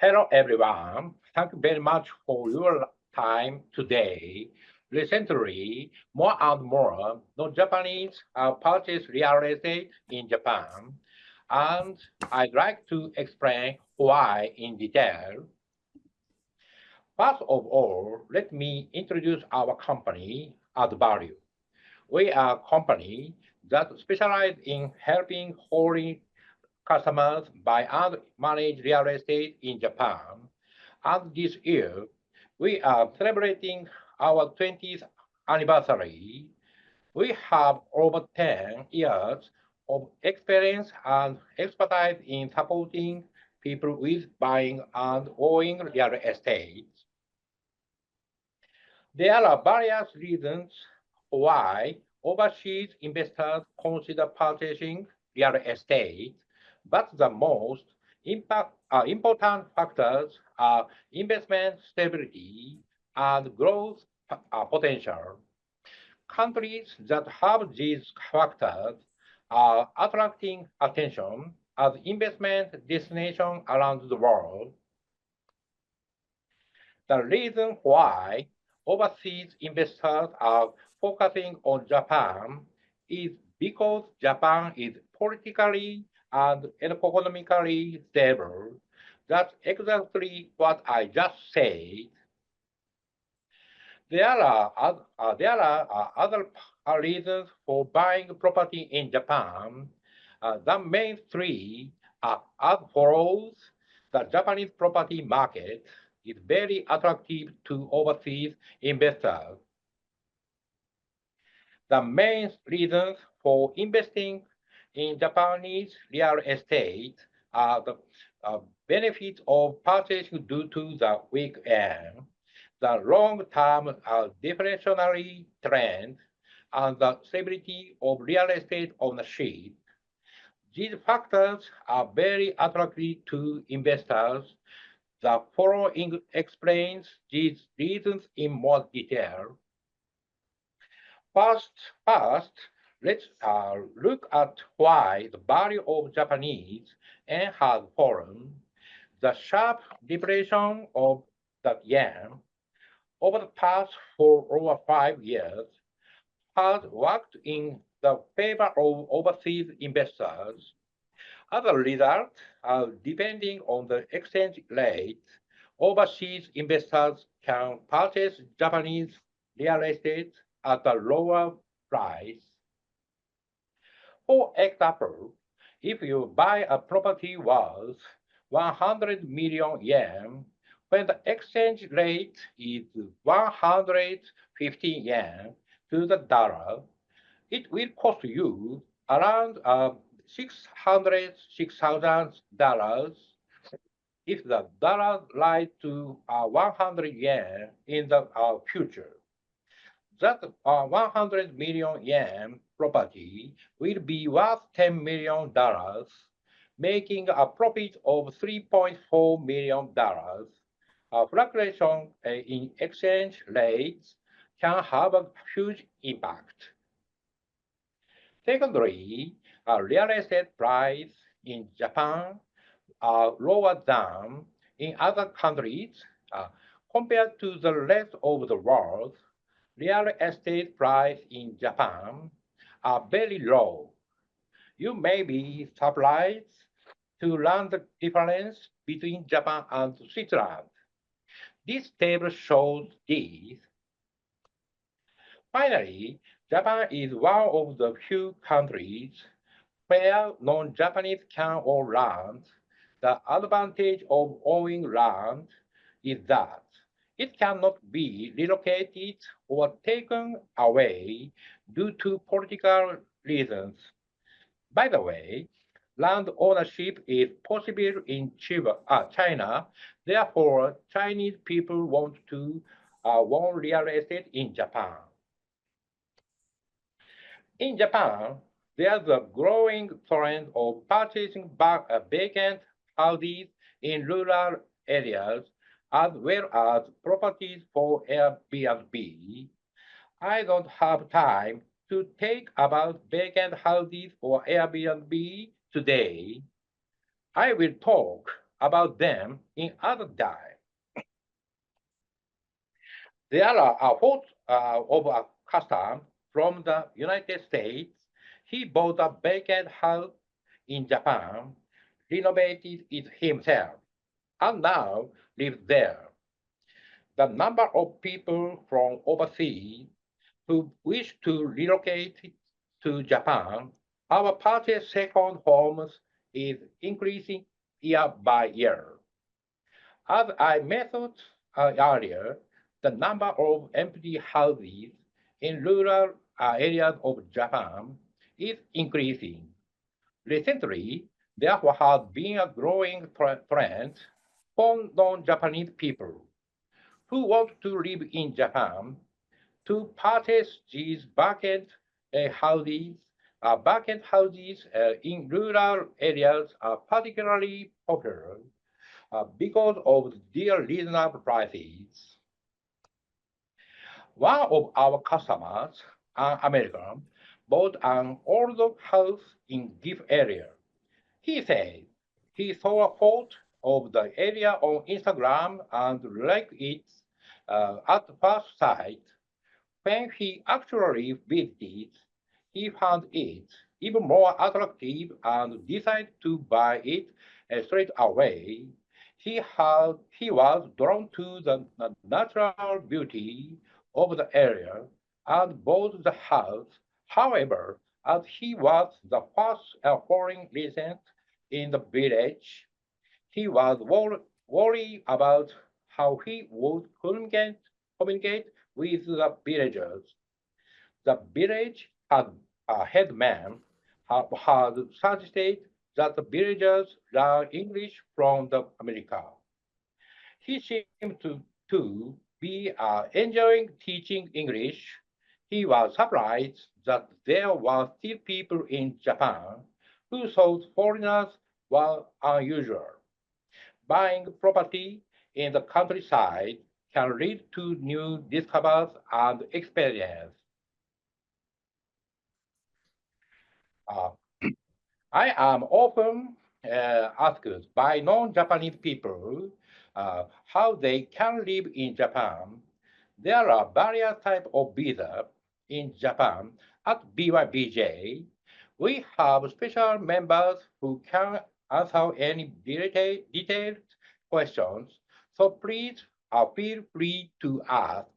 Hello, everyone. Thank you very much for your time today. Recently, more and more non-Japanese purchase real estate in Japan, and I'd like to explain why in detail. First of all, let me introduce our company at Value. We are a company that specializes in helping foreign customers buy and manage real estate in Japan. And this year, we are celebrating our 20th anniversary. We have over 10 years of experience and expertise in supporting people with buying and owning real estate. There are various reasons why overseas investors consider purchasing real estate, but the most important factors are investment stability and growth potential. Countries that have these factors are attracting attention as investment destinations around the world. The reason why overseas investors are focusing on Japan is because Japan is politically and economically stable. That's exactly what I just said. There are other reasons for buying property in Japan. The main three are as follows. The Japanese property market is very attractive to overseas investors. The main reasons for investing in Japanese real estate are the benefits of purchasing due to the weak yen, the long-term deflationary trend, and the stability of real estate ownership. These factors are very attractive to investors. The following explains these reasons in more detail. First, let's look at why the value of Japanese yen has fallen. The sharp depreciation of the yen over the past over 5 years has worked in the favor of overseas investors. As a result, depending on the exchange rate, overseas investors can purchase Japanese real estate at a lower price. For example, if you buy a property worth 100 million yen, when the exchange rate is 150 yen to the dollar, it will cost you around $6,000 if the dollar rise to 100 yen in the future. That 100 million yen property will be worth $10 million, making a profit of $3.4 million. A fluctuation in exchange rates can have a huge impact. Secondly, real estate prices in Japan are lower than in other countries. Compared to the rest of the world, real estate prices in Japan are very low. You may be surprised to learn the difference between Japan and Switzerland. This table shows this. Finally, Japan is one of the few countries where non-Japanese can own land. The advantage of owning land is that it cannot be relocated or taken away due to political reasons. By the way, land ownership is possible in China. Therefore, Chinese people want to own real estate in Japan. In Japan, there's a growing trend of purchasing back vacant houses in rural areas as well as properties for Airbnb. I don't have time to talk about vacant houses for Airbnb today. I will talk about them in other time. There are a photo of a customer from the United States. He bought a vacant house in Japan, renovated it himself, and now lives there. The number of people from overseas who wish to relocate to Japan, our purchase second homes is increasing year by year. As I mentioned earlier, the number of empty houses in rural areas of Japan is increasing. Recently, there has been a growing trend for non-Japanese people who want to live in Japan to purchase these houses. Vacant houses in rural areas are particularly popular because of their reasonable prices. One of our customers, an American, bought an old house in this area. He said he saw a photo of the area on Instagram and liked it at first sight. When he actually visited, he found it even more attractive and decided to buy it straight away. He was drawn to the natural beauty of the area and bought the house. However, as he was the first foreign resident in the village, he was worried about how he would communicate with the villagers. The village headman had suggested that the villagers learn English from the America. He seemed to be enjoying teaching English. He was surprised that there were still people in Japan who thought foreigners were unusual. Buying property in the countryside can lead to new discoveries and experiences. Uh, I am often asked by non-Japanese people how they can live in Japan. There are various types of visa in Japan. At BYBJ, we have special members who can answer any detailed questions. So please feel free to ask.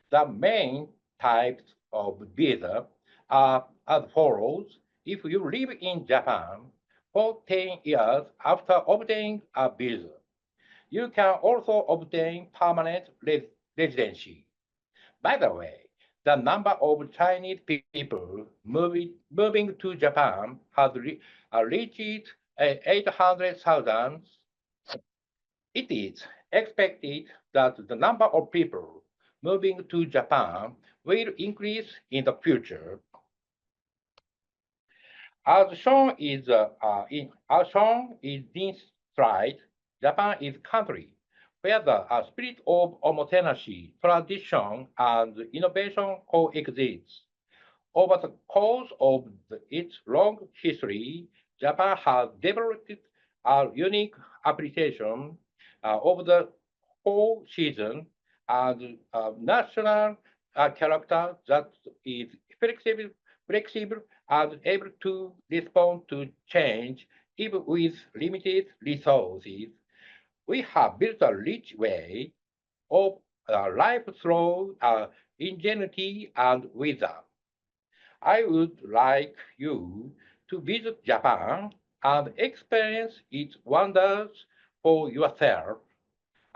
The main types of visa are as follows. If you live in Japan for 10 years after obtaining a visa, you can also obtain permanent residency. By the way, the number of Chinese people moving to Japan has reached 800,000. It is expected that the number of people moving to Japan will increase in the future. As shown in this slide, Japan is a country where the spirit of homogeneity, tradition, and innovation coexist. Over the course of its long history, Japan has developed a unique appreciation of the whole season and national character that is flexible and able to respond to change even with limited resources. We have built a rich way of life through ingenuity and wisdom. I would like you to visit Japan and experience its wonders for yourself.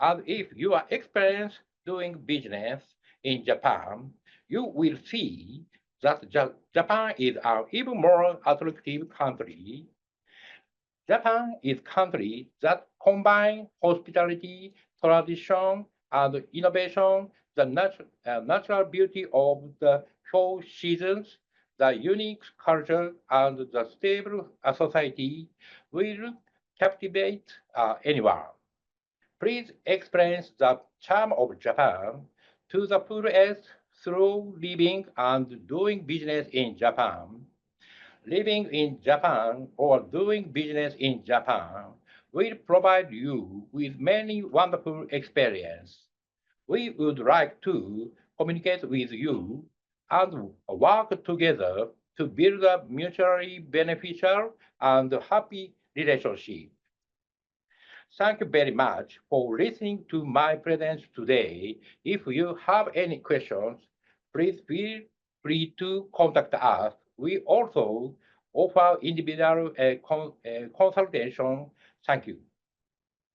And if you are experienced doing business in Japan, you will see that Japan is an even more attractive country. Japan is a country that combines hospitality, tradition, and innovation, the natural beauty of the four seasons, the unique culture, and the stable society will captivate anyone. Please experience the charm of Japan to the fullest through living and doing business in Japan. Living in Japan or doing business in Japan will provide you with many wonderful experiences. We would like to communicate with you and work together to build a mutually beneficial and happy relationship. Thank you very much for listening to my presence today. If you have any questions, please feel free to contact us. We also offer individual consultation. Thank you.